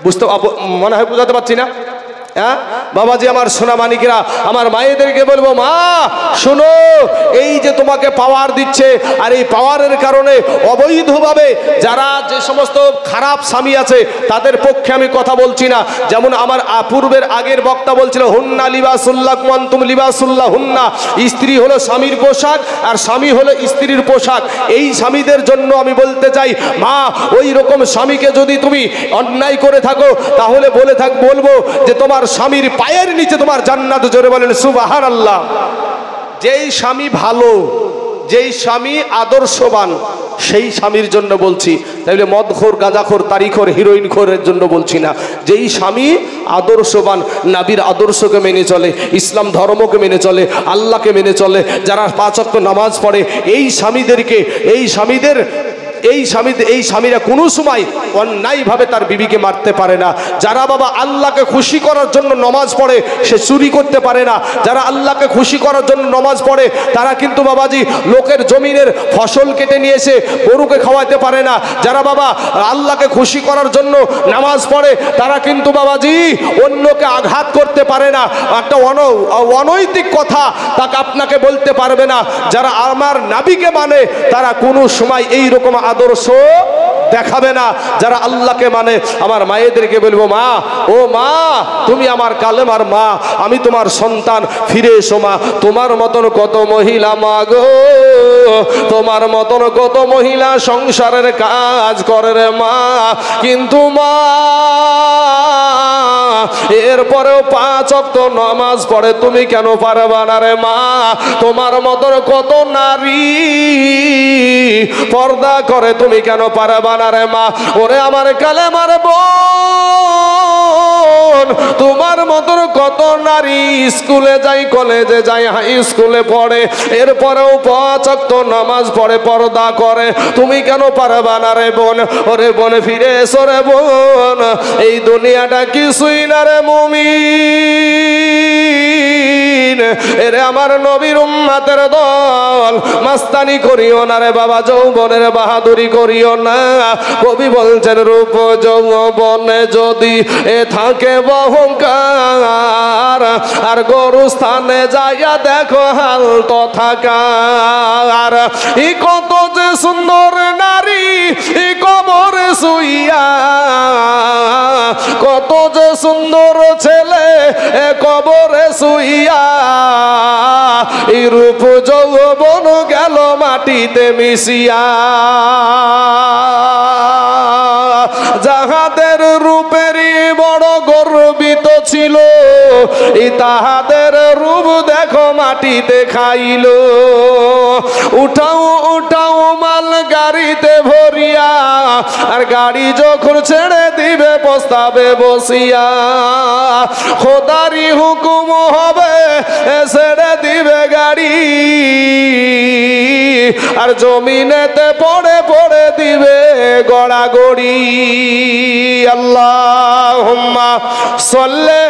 বুঝতে মনে হয় বুঝাতে পারছি না? হ্যাঁ বাবাজি, আমার সোনা মানিকেরা, আমার মায়েদেরকে বলবো, মা শোনো, এই যে তোমাকে পাওয়ার দিচ্ছে, আর এই পাওয়ারের কারণে অবৈধভাবে যারা যে সমস্ত খারাপ স্বামী আছে তাদের পক্ষে আমি কথা বলছি না। যেমন আমার পূর্বের আগের বক্তা বলছিল, হুন্না লিবাসুল্লাহ কুয়ান্তুম লিবাসুল্লাহ হুন্না, স্ত্রী হলো স্বামীর পোশাক আর স্বামী হলো স্ত্রীর পোশাক। এই স্বামীদের জন্য আমি বলতে চাই, মা ওই রকম স্বামীকে যদি তুমি অন্যায় করে থাকো, তাহলে বলবো যে তোমার স্বামীর পায়ের নিচে তোমার জান্নাত। জোরে বলেন সুবহানাল্লাহ। যেই স্বামী ভালো, যেই স্বামী আদর্শবান, সেই স্বামীর জন্য বলছি। তাইলে মদখোর, গাঁজাখোর, তারিখোর, হিরোইনখোরের জন্য বলছি না। যেই স্বামী আদর্শবান, নবীর আদর্শকে মেনে চলে, ইসলাম ধর্মকে মেনে চলে, আল্লাহকে মেনে চলে, যারা 5 ওয়াক্ত নামাজ পড়ে, এই স্বামীরা কোনো সময় অন্যায়ভাবে তার বিবিকে মারতে পারে না। যারা বাবা আল্লাহকে খুশি করার জন্য নামাজ পড়ে, সে চুরি করতে পারে না। যারা আল্লাহকে খুশি করার জন্য নামাজ পড়ে, তারা কিন্তু বাবাজি লোকের জমিনের ফসল কেটে নিয়ে এসে গরুকে খাওয়াতে পারে না। যারা বাবা আল্লাহকে খুশি করার জন্য নামাজ পড়ে, তারা কিন্তু বাবাজি অন্যকে আঘাত করতে পারে না। একটা অনৈতিক কথা তাকে আপনাকে বলতে পারবে না। যারা আমার নবীকে মানে, তারা কোনো সময় এই রকম আদর্শ দেখাবে না। যারা আল্লাহকে মানে, আমার মায়েদেরকে বলবো, মা ও মা, তুমি আমার কালেমার মা, আমি তোমার সন্তান, ফিরে এসো মা। তোমার মতন কত মহিলা মা গো, তোমার মতন কত মহিলা সংসারের কাজ করে রে মা, কিন্তু মা এরপরেও 5 ওয়াক্ত নামাজ পড়ে, তুমি কেন পারবা না রে মা? তোমার মতন কত নারী পর্দা করে, তুমি কেন পারবা না রে মা? ওরে আমার কালেমার বোন, তোমার মতন কত নারী স্কুলে যায়, কলেজে যায়, হাই স্কুলে পড়ে, এরপরেও 5 ওয়াক্ত নামাজ পড়ে, পর্দা করে, তুমি কেন পারবা না রে বোন? ওরে বোন ফিরে এসো রে বোন, এই দুনিয়াটা কিছুই না রে মুমিন। এরে আমার নবীর উম্মতের দল, মাস্তানি করিও না রে বাবা, যৌবনের বাহাদুরি করিও না। কবি বলছেন, রূপ যৌবনে যদি থাকে অহংকার, আর গরু স্থানে যাইয়া দেখো হাল তথাকার। ই কত যে সুন্দর নারী কবরে শুইয়া, কত যে সুন্দর ছেলে কবরে শুইয়া, এই রূপ যৌবন গেল মাটিতে মিশিয়া। যাহাদের রূপেরই বড় গর্বিত ছিল, তাহাদের রূপ দেখো মাটিতে খাইল। উঠাও উঠাও মাল গাড়িতে ভরিয়া, আর গাড়ি যখন ছেড়ে দিবে পস্তাবে বসিয়া। খোদারি হুকুম হবে ছেড়ে দিবে গাড়ি, আর জমিনেতে পড়ে পড়ে দিবে গড়াগড়ি। আল্লাহুম্মা সাল্লি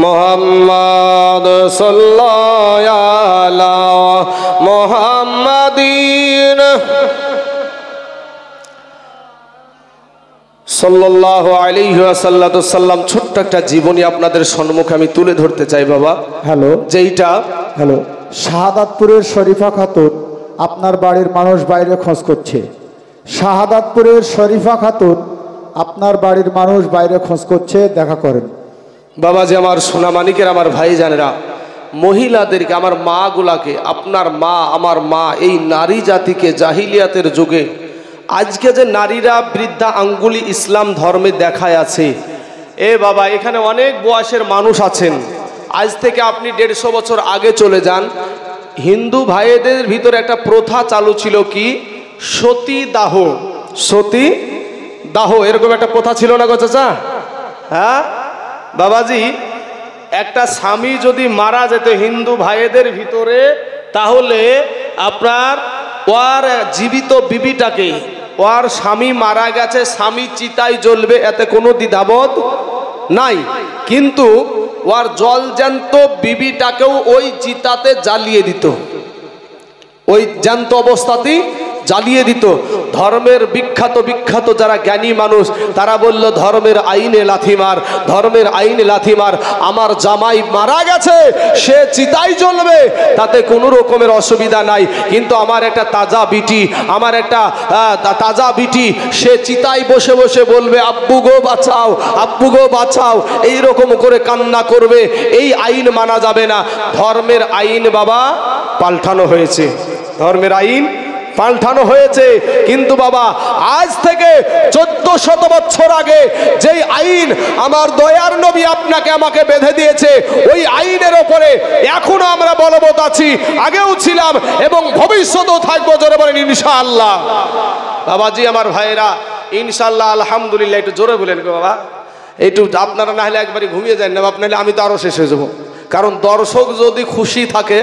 মোহাম্মদ সাল্লাল্লাহু আলা মুহাম্মাদিন সাল্লাল্লাহু আলাইহি ওয়াসাল্লাম। ছোট্ট একটা জীবনী আপনাদের সম্মুখে আমি তুলে ধরতে চাই বাবা। হ্যালো, যেইটা শাহাদাতপুরের শরীফা খাতুন আপনার বাড়ির মানুষ বাইরে খোঁজ করছে। শাহাদাতপুরের শরীফা খাতুন আপনার বাড়ির মানুষ বাইরে খোঁজ করছে, দেখা করেন। বাবাজি আমার সোনামানিকের, আমার ভাই জানেরা, মহিলাদেরকে, আমার মা গুলাকে, আপনার মা আমার মা, এই নারী জাতিকে জাহিলিয়াতের যুগে আজকে যে নারীরা বৃদ্ধা আঙ্গুলি ইসলাম ধর্মে দেখায় আছে, এ বাবা এখানে অনেক বয়সের মানুষ আছেন। আজ থেকে আপনি 150 বছর আগে চলে যান, হিন্দু ভাইদের ভিতরে একটা প্রথা চালু ছিল, কি সতী দাহ, সতী দাহ এরকম একটা প্রথা ছিল না গো চাচা? হ্যাঁ বাবাজি, একটা স্বামী যদি মারা যেত হিন্দু ভাইদের ভিতরে, তাহলে আপনার ওর জীবিত বিবিটাকে, ওর স্বামী মারা গেছে, স্বামী চিতায় জ্বলবে, এতে কোনো দ্বিধাবোধ নাই, কিন্তু ওর জলজ্যান্ত বিবিটাকেও ওই চিতাতে জ্বালিয়ে দিত, ওই জ্যান্ত অবস্থাতেই জ্বালিয়ে দিত। ধর্মের বিখ্যাত বিখ্যাত যারা জ্ঞানী মানুষ, তারা বলল ধর্মের আইনে লাথিমার, ধর্মের আইনে লাথিমার। আমার জামাই মারা গেছে, সে চিতাই জ্বলবে, তাতে কোনো রকমের অসুবিধা নাই, কিন্তু আমার একটা তাজা বিটি, আমার একটা তাজা বিটি, সে চিতাই বসে বসে বলবে আব্বু গো বাঁচাও, আব্বু গো বাঁচাও, এইরকম করে কান্না করবে। এই আইন মানা যাবে না। ধর্মের আইন বাবা পাল্টানো হয়েছে, ধর্মের আইন পাল্টানো হয়েছে। কিন্তু বাবা আজ থেকে 1400 বছর আগে যেই আইন আমার দয়ার নবী আপনাকে আমাকে বেঁধে দিয়েছে, ওই আইনের ওপরে এখনো আমরা বলবৎ আছি, আগেও ছিলাম এবং ভবিষ্যতেও থাকবো। জোরে বলেন ইনশাআল্লাহ। বাবাজি আমার ভাইয়েরা, ইনশাআল্লাহ আলহামদুলিল্লাহ। একটু জোরে বলেন গো বাবা, একটু আপনারা না হলে একবারই ঘুমিয়ে যান না, আপনাহলে আমি তো আরো শেষ হয়ে যাবো। কারণ দর্শক যদি খুশি থাকে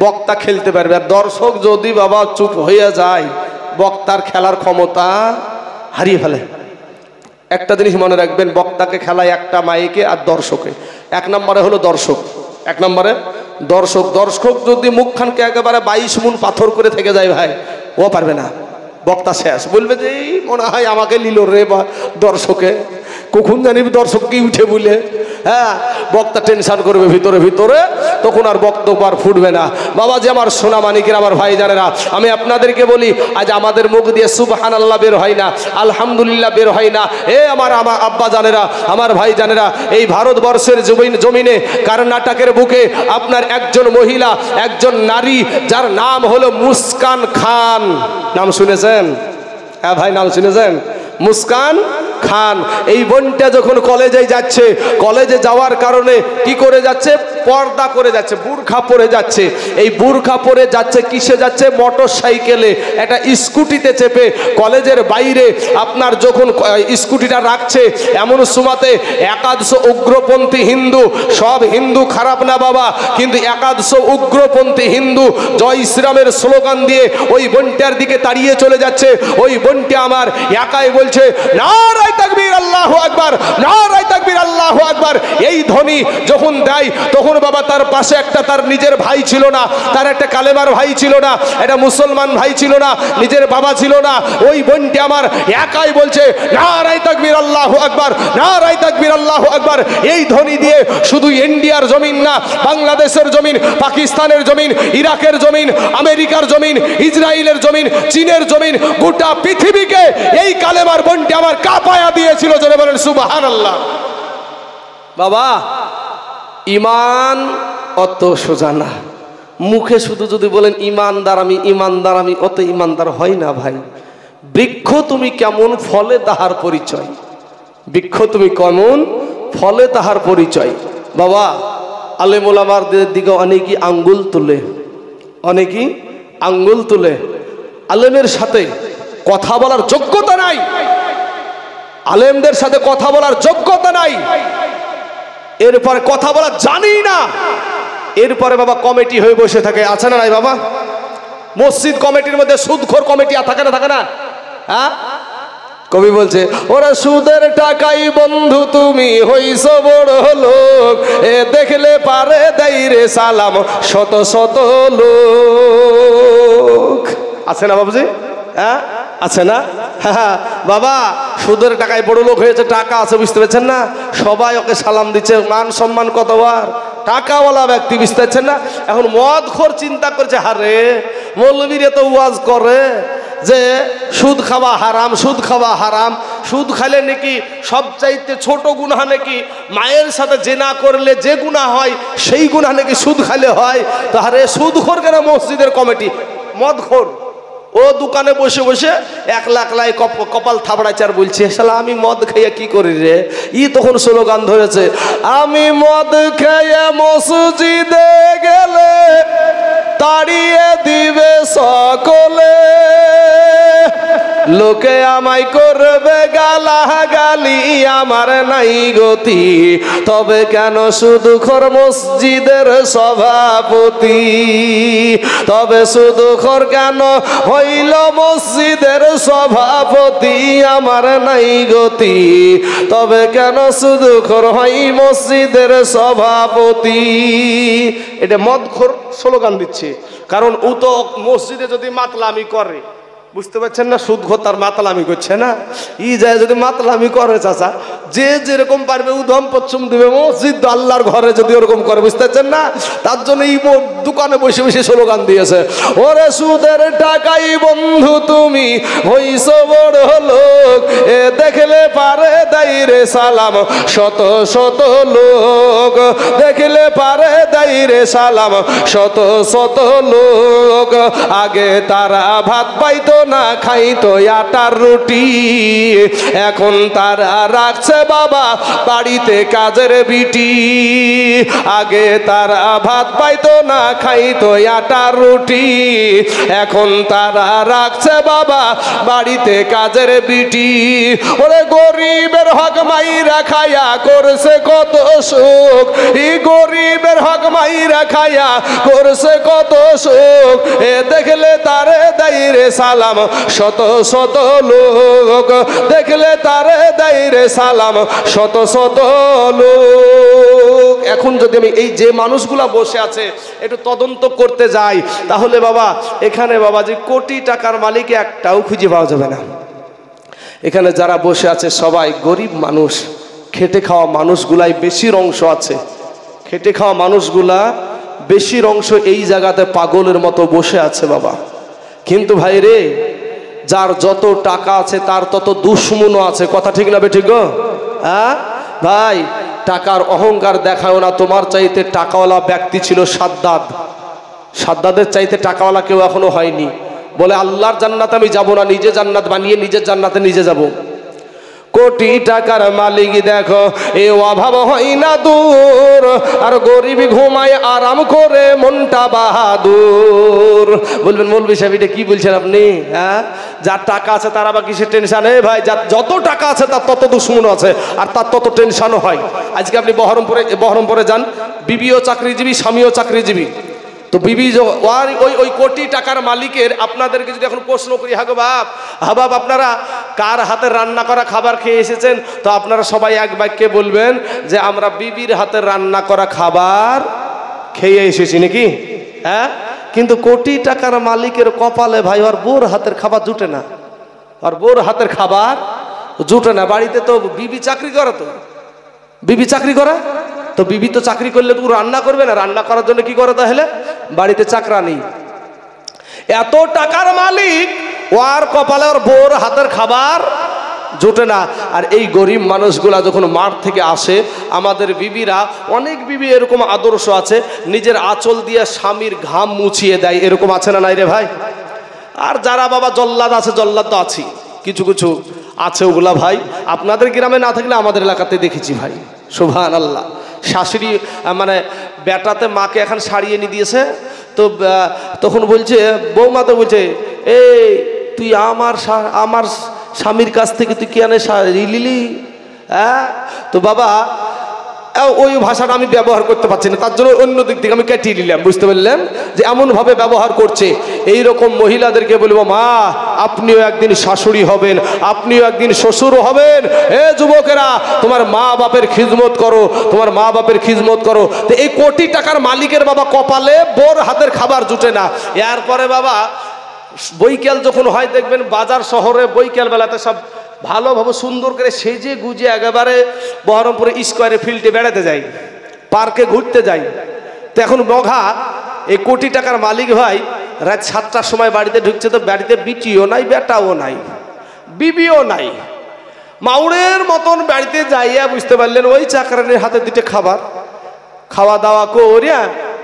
বক্তা খেলতে পারবে, আর দর্শক যদি বাবা চুপ হয়ে যায় বক্তার খেলার ক্ষমতা হারিয়ে ফেলে। একটা জিনিস মনে রাখবেন, বক্তাকে খেলায় একটা মাইকে আর দর্শকে। এক নম্বরে হলো দর্শক, এক নম্বরে দর্শক। দর্শক যদি মুখখানকে একেবারে 22 মুন পাথর করে থেকে যায় ভাই, ও পারবে না, বক্তা শেষ। বলবে যে এই মনে হয় আমাকে নিল রে বা দর্শকে, কখন জানি দর্শক কি উঠে বলে, হ্যাঁ বক্তা টেনশন করবে ভিতরে ভিতরে, তখন আর বক্তব্য আর ফুটবে না। বাবাজি আমার সোনা মানিকের, আমার ভাই জানেরা, আমি আপনাদেরকে বলি, আজ আমাদের মুখ দিয়ে সুবহানাল্লাহ বের হয় না, আলহামদুলিল্লাহ বের হয় না। আমার আব্বা জানেরা, আমার ভাই জানেরা, এই ভারতবর্ষের জমিনে কর্ণাটকের বুকে আপনার একজন মহিলা, একজন নারী, যার নাম হলো মুস্কান খান। নাম শুনেছেন? হ্যাঁ ভাই নাম শুনেছেন? মুস্কান খান। এই বোনটা যখন কলেজে যাচ্ছে, কলেজে যাওয়ার কারণে কি করে যাচ্ছে? পর্দা করে যাচ্ছে, বুরখা পরে যাচ্ছে। এই বুরখা পরে যাচ্ছে কিসে যাচ্ছে? মোটর সাইকেলে, একটা স্কুটিতে চেপে। কলেজের বাইরে আপনার যখন স্কুটিটা রাখছে, এমন সময়তে একাদশ উগ্রপন্থী হিন্দু, সব হিন্দু খারাপ না বাবা, কিন্তু একাদশ উগ্রপন্থী হিন্দু জয় শ্রীরামের স্লোগান দিয়ে ওই বোনটার দিকে তাড়িয়ে চলে যাচ্ছে। ওই বোনটা আমার একাই বলছে নারায়ে তাকবীর আল্লাহু আকবার, নারায়ে তাকবীর আল্লাহু আকবার। এই ধ্বনি যখন দেয়, তখন বাবা তার পাশে একটা তার নিজের ভাই ছিল না, তার একটা কালেমার ভাই ছিল না, একটা মুসলমান ভাই ছিল না, নিজের বাবা ছিল না। ওই বোনটি আমার একাই বলছে নারায়ে তাকবীর আল্লাহু আকবার, নারায়ে তাকবীর আল্লাহু আকবার। এই ধ্বনি দিয়ে শুধু ইন্ডিয়ার জমিন না, বাংলাদেশের জমিন, পাকিস্তানের জমিন, ইরাকের জমিন, আমেরিকার জমিন, ইসরায়েলের জমিন, চীনের জমিন, গোটা পৃথিবীকে এই কালেমার বোনটি আমার কাঁপায়া দিয়েছিল। জোরে বলেন সুবহানাল্লাহ। বাবা ইমান অত সোজা না। মুখে শুধু যদি বলেন ইমানদার আমি, ইমানদার আমি, অত ইমানদার হয় না ভাই। বৃক্ষ তুমি কেমন, ফলে তাহার পরিচয়। বৃক্ষ তুমি কেমন, ফলে তাহার পরিচয়। বাবা আলেম ওলামাদের দিকে অনেকেই আঙ্গুল তুলে, অনেকেই আঙ্গুল তুলে। আলেমের সাথে কথা বলার যোগ্যতা নাই, আলেমদের সাথে কথা বলার যোগ্যতা নাই, এরপরে কথা বলা জানি না, এরপরে বাবা কমিটি হয়ে বসে থাকে। আছে না নাই বাবা? মসজিদ কমিটির মধ্যে সুদখোর কমিটি থাকে না, থাকে না? হ্যাঁ, কবি বলছে ওরা সুদের টাকাই বন্ধু তুমি হইছ বড় লোক, এ দেখলে পারে দেই রে সালাম শত শত লোক। আছে না বাবুজি? হ্যাঁ আছে না? হ্যাঁ বাবা, সুদের টাকায় বড় লোক হয়েছে, টাকা আছে, বুঝতে পারছেন না? সবাই ওকে সালাম দিচ্ছে, মান সম্মান কতবার, টাকাওয়ালা ব্যক্তি, বুঝতে পারছেন না? এখন মদখোর চিন্তা করছে, হারে মৌলবীরা তো ওয়াজ করে যে সুদ খাওয়া হারাম, সুদ খাওয়া হারাম, সুদ খাইলে নাকি সবচাইতে ছোট গুনাহ নাকি মায়ের সাথে জেনা করলে যে গুনাহ হয় সেই গুনাহ নাকি সুদ খাইলে হয়। তো আরে সুদখোর কেন মসজিদের কমিটি? মদখোর ও দোকানে বসে বসে এক লাখ লাই কপাল থাবড়াচার বলছে, শালা আমি মদ খাইয়া কি করি রে। তখন স্লোগান ধরেছে, আমি মদ খাইয়া মসজিদে গেলে তাড়িয়ে দিবে সকলে, লোকে আমায় করবে গালাগালি, আমার নাই গতি, তবে কেন সুদখোর মসজিদের সভাপতি, তবে সুদখোর কেন হইল মসজিদের সভাপতি, আমার নাই গতি, তবে কেন সুদখোর হই মসজিদের সভাপতি। এটা মদখোর স্লোগান দিচ্ছে, কারণ ও তো মসজিদে যদি মাতলামি করে, বুঝতে পারছেন না, সুদখোর তার মাতলামি করছে না, যায় যদি মাতলামি করে চাচা যে যেরকম পারবে উধম পশ্চিম দিবে, মসজিদ আল্লাহর ঘরে যদি ওরকম করে, বুঝতে পারছেন না, তার জন্য এই দোকানে বসে বসে স্লোগান দিয়েছে, ওরে সুদের টাকাই বন্ধু তুমি হইছ বড় লোক, এ দেখলে পারে দেয় রে সালাম শত শত লোক, দেখলে পারে দেয় রে সালাম শত শত লোক, আগে তারা ভাত পাইতো না, খাইতো আটার রুটি, এখন তারা রাখছে বাবা বাড়িতে কাজের বিটি, আগে তারা ভাত পাইতো না, খাইতো আটার রুটি, এখন তারা রাখছে বাবা বাড়িতে কাজের বিটি, ওরে গরিবের হক মাইরা খায়া করছে কত সুখ, গরিবের হক মাইরা খায়া করছে কত সুখ, এ দেখলে তারে দেয় রে সালাম শত শত লোক, দেখলে তারে দেয় রে সালাম শত শত লোক। এখন যদি আমি এই যে মানুষগুলা বসে আছে একটু তদন্ত করতে যাই, তাহলে বাবা এখানে বাবা যে কোটি টাকার মালিক একটাও খুঁজে পাওয়া যাবে না। এখানে যারা বসে আছে সবাই গরিব মানুষ, খেটে খাওয়া মানুষগুলাই বেশির অংশ আছে, খেটে খাওয়া মানুষগুলা বেশির অংশ এই জায়গাতে পাগলের মতো বসে আছে বাবা। কিন্তু ভাই রে, যার যত টাকা আছে তার তত দুশ্মনও আছে, কথা ঠিক না বেঠিক গো? হ্যাঁ ভাই, টাকার অহংকার দেখাও না। তোমার চাইতে টাকাওয়ালা ব্যক্তি ছিল সাদ্দাদ, সাদ্দাদের চাইতে টাকাওয়ালা কেউ এখনো হয়নি। বলে আল্লাহর জান্নাতে আমি যাব না, নিজে জান্নাত বানিয়ে নিজের জান্নাতে নিজে যাব। কোটি টাকার মালিক দেখো এ অভাব হয় না দূর, আর গরিবী ঘুমায় আরাম করে মনটা বাহাদুর। বলবেন মৌলভী সাহেব এটা কি বলছেন আপনি? হ্যাঁ, যার টাকা আছে তার আবার কিসের টেনশন? ভাই যার যত টাকা আছে তার তত দুশ্মন আছে, আর তার তত টেনশনও হয়। আজকে আপনি বহরমপুরে যান, বিবিও চাকরিজীবী, স্বামীও চাকরিজীবী। তো বিবি ওই কোটি টাকার মালিকের আপনাদেরকে যদি এখন প্রশ্ন করি, হাবাব আপনারা কার হাতের রান্না করা খাবার খেয়ে এসেছেন, তো আপনারা সবাই এক বাক্যে বলবেন যে আমরা বিবির হাতের রান্না করা খাবার খেয়ে এসেছি নাকি? হ্যাঁ, কিন্তু কোটি টাকার মালিকের কপালে ভাই ওর বোর হাতের খাবার জুটে না, আর বোর হাতের খাবার জুটে না। বাড়িতে তো বিবি চাকরি করে, তো বিবি চাকরি করে, তো বিবি তো চাকরি করলে তো রান্না করবে না, রান্না করার জন্য কি করে তাহলে? বাড়িতে চাকরানি। এত টাকার মালিক ওর কপালে ওর বোর হাতের খাবার জোটে না। আর এই গরিব মানুষগুলা যখন মাঠ থেকে আসে, আমাদের বিবিরা, অনেক বিবি এরকম আদর্শ আছে, নিজের আঁচল দিয়ে স্বামীর ঘাম মুছিয়ে দেয়, এরকম আছে না নাই রে ভাই? আর যারা বাবা জল্লাদ আছে, জল্লাদ তো আছি, কিছু কিছু আছে ওগুলা ভাই আপনাদের গ্রামে না থাকলে আমাদের এলাকাতে দেখেছি ভাই। সুবহানাল্লাহ। শাশুড়ি মানে বেটাতে মাকে এখন সারিয়ে নিয়ে দিয়েছে, তো তখন বলছে, বৌমা তো বলছে, এই তুই আমার স্বামীর কাছ থেকে তুই কি আনে লিলি? হ্যাঁ, তো বাবা ওই ভাষাটা আমি ব্যবহার করতে পারছি না, তার জন্য অন্য দিক থেকে আমি কেটে নিলাম। বুঝতে পারলেন যে এমনভাবে ব্যবহার করছে। এই রকম মহিলাদেরকে বলবো, মা আপনিও একদিন শাশুড়ি হবেন, আপনিও একদিন শ্বশুর হবেন। এ যুবকেরা, তোমার মা বাপের খিদমত করো, তোমার মা বাপের খিদমত করো। তো এই কোটি টাকার মালিকের বাবা কপালে বোর হাতের খাবার জুটে না। এরপরে বাবা বৈকাল যখন হয় দেখবেন বাজার শহরে বৈকাল বেলাতে সব ভালোভাবে সুন্দর করে সেজে গুজে একেবারে বহরমপুরে স্কোয়ারে ফিল্ডে বেড়াতে যাই, পার্কে ঘুরতে যাই। তো এখন মঘা এই কোটি টাকার মালিক ভাই রাত 7টার সময় বাড়িতে ঢুকছে, তো বাড়িতে বিটিও নাই, বেটাও নাই, বিবিও নাই। মাউরের মতন বাড়িতে যাইয়া বুঝতে পারলেন ওই চাকরানির হাতে দিতে খাবার, খাওয়া দাওয়া করিয়া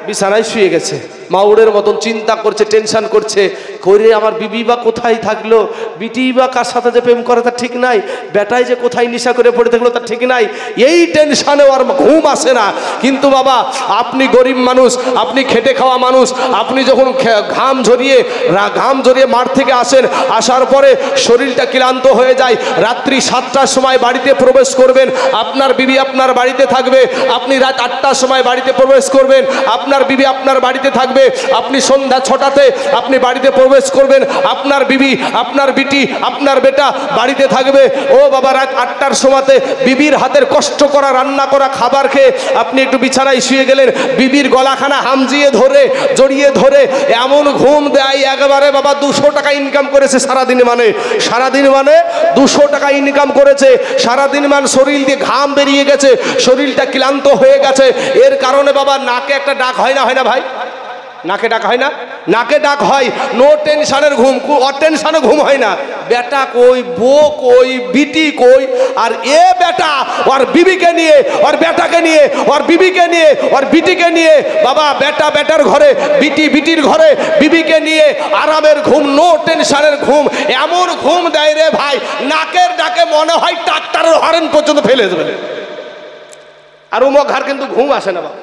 বিছানায় শুয়ে গেছে। মাউরের মতন চিন্তা করছে, টেনশন করছে, করে আমার বিবি বা কোথায় থাকলো, বিটি বা কার সাথে যে প্রেম করে তার ঠিক নাই, বেটাই যে কোথায় নেশা করে পড়ে থাকলো তার ঠিক নাই। এই টেনশনে আর ঘুম আসে না। কিন্তু বাবা আপনি গরিব মানুষ, আপনি খেটে খাওয়া মানুষ, আপনি যখন ঘাম ঝরিয়ে মাঠ থেকে আসেন, আসার পরে শরীরটা ক্লান্ত হয়ে যায়, রাত্রি 7টার সময় বাড়িতে প্রবেশ করবেন, আপনার বিবি আপনার বাড়িতে থাকবে। আপনি রাত 8টার সময় বাড়িতে প্রবেশ করবেন, আপনার বিবি আপনার বাড়িতে থাকবে। আপনি সন্ধ্যা 6টাতে আপনি বাড়িতে প্রবেশ করবেন, আপনার বিবি আপনার বিটি আপনার বেটা বাড়িতে থাকবে। ও বাবা রাত 8টার সময়তে বিবির হাতের কষ্ট করা রান্না করা খাবার খেয়ে আপনি একটু বিছানায় শুয়ে গেলেন, বিবির গলাখানা জড়িয়ে ধরে এমন ঘুম দেয় একেবারে বাবা 200 টাকা ইনকাম করেছে সারাদিন, মানে 200 টাকা ইনকাম করেছে সারাদিন, মানে শরীর দিয়ে ঘাম বেরিয়ে গেছে, শরীরটা ক্লান্ত হয়ে গেছে। এর কারণে বাবা নাকে একটা ডাক হয় না ভাই, নাকে ডাক হয় না, নাকে ডাক হয়। নো টেনশনের ঘুম, অটেনশনে ঘুম হয় না। বেটা কই, বউ কই, বিটি কই, আর এ বেটা ওর বিবিকে নিয়ে, ওর বেটাকে নিয়ে, ওর বিবিকে নিয়ে, ওর বিটিকে নিয়ে বাবা বেটার ঘরে, বিটির ঘরে বিবিকে নিয়ে আরামের ঘুম, নো টেনশনের ঘুম। এমন ঘুম দেয় রে ভাই, নাকের ডাকে মনে হয় ট্রাক্টরের হর্ন পর্যন্ত ফেলে দেবে। আর উমঘার কিন্তু ঘুম আসে না বাবা,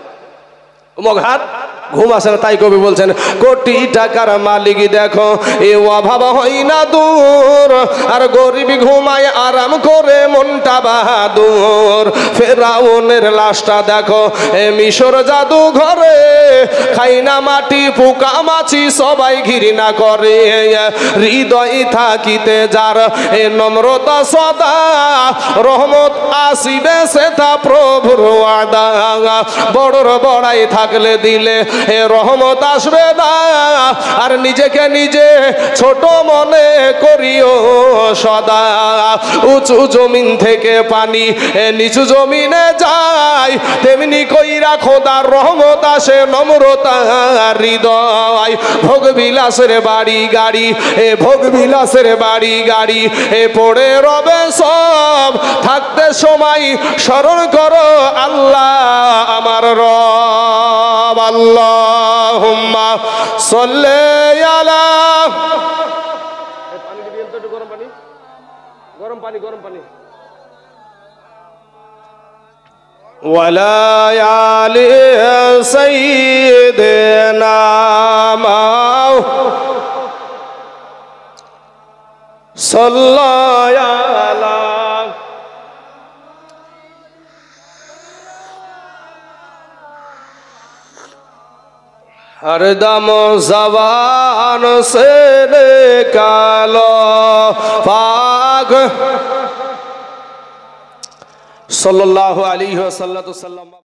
উমঘার ঘুম আসে না। তাই কবি বলছেন কোটি টাকার মালিক দেখো এ অভাব হয় না দূর, আর গরিব ঘুমায় আরাম করে মনটা বাহাদুর। ফেরাউনের লাশটা দেখো এ মিশর জাদু ঘরে, খাই না মাটি পোকা মাছি সবাই ঘৃণা করে। হৃদয় থাকিতে যার এ নম্রতা সদা, রহমত আসিবে সেটা প্রভুর ওয়াদা। বড়র বড়াই থাকলে দিলে এ রহমত আসবে না, আর নিজেকে নিজে ছোট মনে করিও সদা। উঁচু জমিন থেকে পানি নিচু জমিনে যায়, তেমনি কইরা খোদার রহমত আসে নম্রতা হৃদয়। ভোগ বিলাসের বাড়ি গাড়ি, ভোগ বিলাসের বাড়ি গাড়ি পড়ে রবে সব, থাকতে সময় স্মরণ করো আল্লাহ আমার রব। আল্লাহুম্মা সাল্লি আলা, পানি দিবেন তো, একটু গরম পানি ওয়ালা আলি সাইয়্যিদিনা সাল্লাল্লাহু আলা हरदम ज़बान से निकालो पाक सल्लल्लाहु अलैहि वसल्लम।